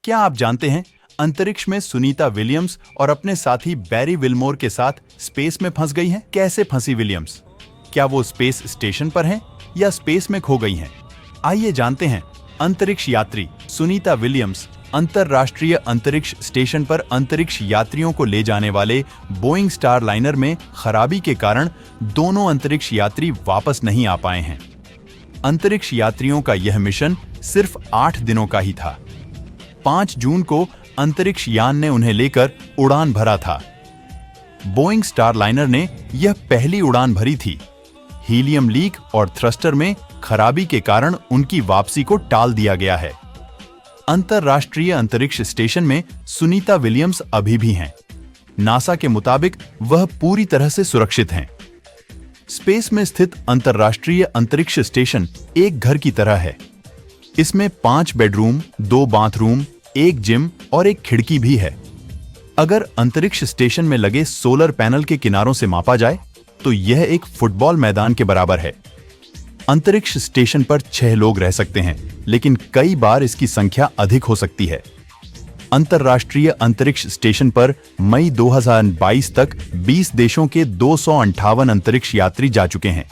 क्या आप जानते हैं अंतरिक्ष में सुनीता विलियम्स और अपने साथी बैरी विल्मोर के साथ स्पेस में फंस गई हैं? कैसे फंसी विलियम्स? क्या वो स्पेस स्टेशन पर हैं या स्पेस में खो गई हैं? आइए जानते हैं। अंतरिक्ष यात्री सुनीता विलियम्स अंतरराष्ट्रीय अंतरिक्ष स्टेशन पर अंतरिक्ष यात्रियों को ले जाने वाले बोइंग स्टार लाइनर में खराबी के कारण दोनों अंतरिक्ष यात्री वापस नहीं आ पाए हैं। अंतरिक्ष यात्रियों का यह मिशन सिर्फ 8 दिनों का ही था। 5 जून को अंतरिक्ष यान ने उन्हें लेकर उड़ान भरा था। बोइंग स्टार लाइनर ने यह पहली उड़ान भरी थी। हीलियम लीक और थ्रस्टर में खराबी के कारण उनकी वापसी को टाल दिया गया है। अंतरराष्ट्रीय अंतरिक्ष स्टेशन में सुनीता विलियम्स अभी भी हैं। नासा के मुताबिक वह पूरी तरह से सुरक्षित हैं। स्पेस में स्थित अंतरराष्ट्रीय अंतरिक्ष स्टेशन एक घर की तरह है। इसमें 5 बेडरूम, 2 बाथरूम, 1 जिम और 1 खिड़की भी है। अगर अंतरिक्ष स्टेशन में लगे सोलर पैनल के किनारों से मापा जाए तो यह एक फुटबॉल मैदान के बराबर है। अंतरिक्ष स्टेशन पर 6 लोग रह सकते हैं, लेकिन कई बार इसकी संख्या अधिक हो सकती है। अंतरराष्ट्रीय अंतरिक्ष स्टेशन पर मई 2022 तक 20 देशों के 258 अंतरिक्ष यात्री जा चुके हैं।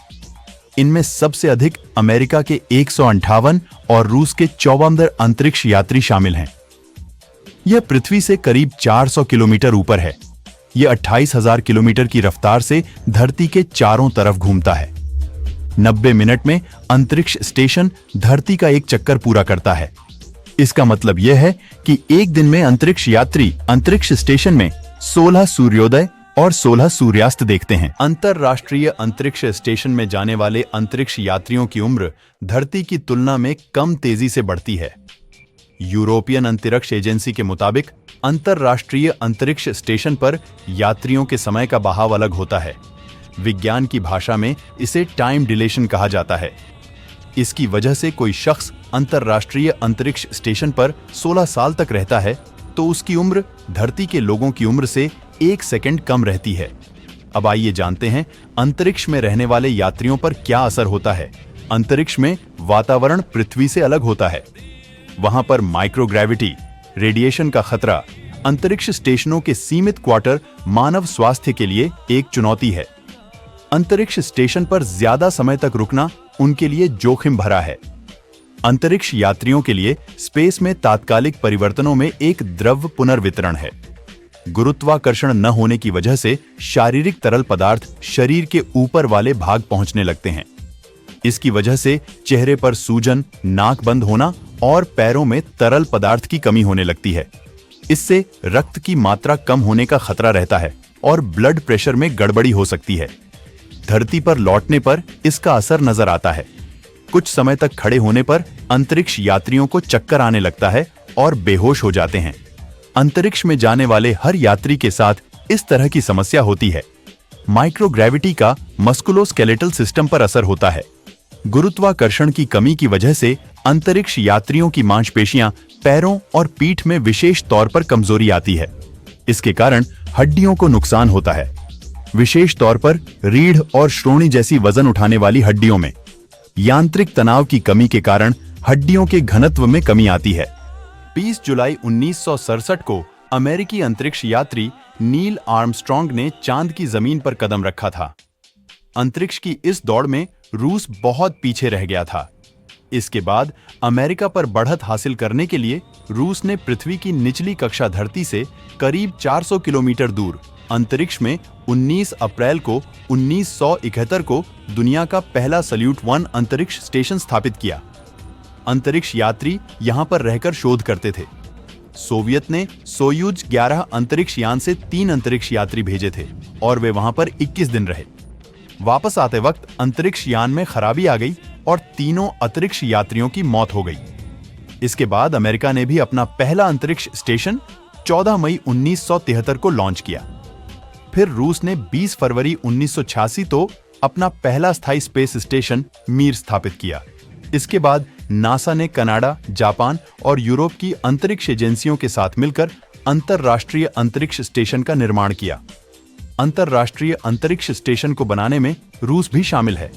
इनमें सबसे अधिक अमेरिका के 158 और रूस के 54 अंतरिक्ष यात्री शामिल हैं। यह पृथ्वी से करीब 400 किलोमीटर ऊपर है। यह 28,000 किलोमीटर की रफ्तार से धरती के चारों तरफ घूमता है। 90 मिनट में अंतरिक्ष स्टेशन धरती का एक चक्कर पूरा करता है। इसका मतलब यह है कि एक दिन में अंतरिक्ष यात्री अंतरिक्ष स्टेशन में 16 सूर्योदय और 16 सूर्यास्त देखते हैं। अंतरराष्ट्रीय अंतरिक्ष स्टेशन में जाने वाले अंतरिक्ष यात्रियों की उम्र धरती की तुलना में कम तेजी से बढ़ती है। यूरोपियन अंतरिक्ष एजेंसी के मुताबिक अंतरराष्ट्रीय अंतरिक्ष स्टेशन पर यात्रियों के समय का बहाव अलग होता है। विज्ञान की भाषा में इसे टाइम डिलेशन कहा जाता है। इसकी वजह से कोई शख्स अंतरराष्ट्रीय अंतरिक्ष स्टेशन पर 16 साल तक रहता है तो उसकी उम्र धरती के लोगों की उम्र से 1 सेकंड कम रहती है। अब आइए जानते हैं अंतरिक्ष में रहने वाले यात्रियों पर क्या असर होता है। अंतरिक्ष में वातावरण पृथ्वी से अलग होता है। वहां पर माइक्रोग्रेविटी, रेडिएशन का खतरा, अंतरिक्ष स्टेशनों के सीमित क्वार्टर मानव स्वास्थ्य के लिए एक चुनौती है। अंतरिक्ष स्टेशन पर ज्यादा समय तक रुकना उनके लिए जोखिम भरा है। अंतरिक्ष यात्रियों के लिए स्पेस में तात्कालिक परिवर्तनों में एक द्रव पुनर्वितरण है। गुरुत्वाकर्षण न होने की वजह से शारीरिक तरल पदार्थ शरीर के ऊपर वाले भाग पहुंचने लगते हैं। इसकी वजह से चेहरे पर सूजन, नाक बंद होना और पैरों में तरल पदार्थ की कमी होने लगती है। इससे रक्त की मात्रा कम होने का खतरा रहता है और ब्लड प्रेशर में गड़बड़ी हो सकती है। धरती पर लौटने पर इसका असर नजर आता है। कुछ समय तक खड़े होने पर अंतरिक्ष यात्रियों को चक्कर आने लगता है और बेहोश हो जाते हैं। अंतरिक्ष में जाने वाले हर यात्री के साथ इस तरह की समस्या होती है। माइक्रोग्रेविटी का मस्कुलोस्केलेटल सिस्टम पर असर होता है। गुरुत्वाकर्षण की कमी की वजह से अंतरिक्ष यात्रियों की मांसपेशियां पैरों और पीठ में विशेष तौर पर कमजोरी आती है। इसके कारण हड्डियों को नुकसान होता है, विशेष तौर पर रीढ़ और श्रोणी जैसी वजन उठाने वाली हड्डियों में। यांत्रिक तनाव की कमी के कारण हड्डियों के घनत्व में कमी आती है। 20 जुलाई 1967 को अमेरिकी अंतरिक्ष यात्री नील आर्मस्ट्रॉन्ग ने चांद की जमीन पर कदम रखा था। अंतरिक्ष की इस दौड़ में रूस बहुत पीछे रह गया था। इसके बाद अमेरिका पर बढ़त हासिल करने के लिए रूस ने पृथ्वी की निचली कक्षा धरती से करीब 400 किलोमीटर दूर अंतरिक्ष में 19 अप्रैल को 1971 को दुनिया का पहला सल्यूट 1 अंतरिक्ष स्टेशन स्थापित किया। अंतरिक्ष यात्री यहां पर रहकर शोध करते थे। सोवियत ने सोयूज 11 अंतरिक्ष यान से 3 अंतरिक्ष यात्री भेजे थे और वे वहां पर 21 दिन रहे। वापस आते वक्त अंतरिक्ष यान में खराबी आ गई और तीनों अंतरिक्ष यात्रियों की मौत हो गई। इसके बाद अमेरिका ने भी अपना पहला अंतरिक्ष स्टेशन 14 मई 1973 को लॉन्च किया। फिर रूस ने 20 फरवरी 1986 तो अपना पहला स्थायी स्पेस स्टेशन मीर स्थापित किया। इसके बाद नासा ने कनाडा, जापान और यूरोप की अंतरिक्ष एजेंसियों के साथ मिलकर अंतरराष्ट्रीय अंतरिक्ष स्टेशन का निर्माण किया। अंतरराष्ट्रीय अंतरिक्ष स्टेशन को बनाने में रूस भी शामिल है।